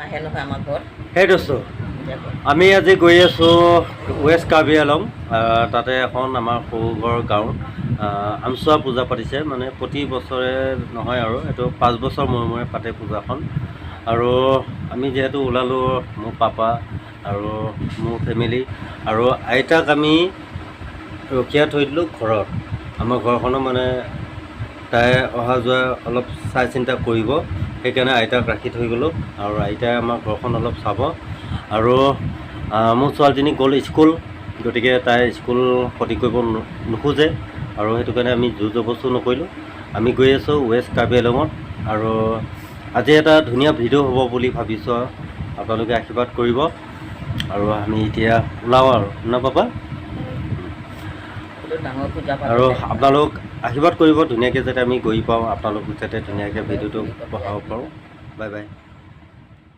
আহে নহয় আমাৰ ঘৰত। সেই দোস্ত আমি আজি গৈ আছোঁ ৱেষ্ট কাৰ্বি আংলং। তাতে এখন আমাৰ সৰু ঘৰ গাঁও আমচোৱা পূজা পাতিছে, মানে প্ৰতি বছৰে নহয় আৰু এইটো 5 বছৰ মূৰে মূৰে পাতে পূজাখন। আৰু আমি যিহেতু ওলালোঁ, মোৰ পাপা আৰু মোৰ ফেমিলি আৰু আইতাক আমি ৰখীয়া থৈ দিলোঁ ঘৰত। আমাৰ ঘৰখনৰ মানে তাই অহা যোৱা অলপ চাই চিন্তা কৰিব, সেইকাৰণে আইতাক ৰাখি থৈ গ'লোঁ। আৰু আইতাই আমাৰ ঘৰখন অলপ চাব। আৰু মোৰ ছোৱালীজনী গ'ল স্কুল, গতিকে তাই স্কুল ক্ষতি কৰিব নোখোজে, আৰু সেইটো কাৰণে আমি জোৰ জবৰদস্তি নকৰিলোঁ। আমি গৈ আছোঁ ৱেষ্ট কাৰ্বি আংলঙত। আৰু আজি এটা ধুনীয়া ভিডিঅ' হ'ব বুলি ভাবিছোঁ, আপোনালোকে আশীৰ্বাদ কৰিব। আৰু আমি এতিয়া ওলাওঁ আৰু না পাপা। ডাঙৰ পূজা আৰু আপোনালোক আশীৰ্বাদ কৰিব ধুনীয়াকৈ, যাতে আমি গৈ পাওঁ, আপোনালোক যাতে ধুনীয়াকৈ ভিডিঅ'টো পঠাব পাৰোঁ। Bye bye.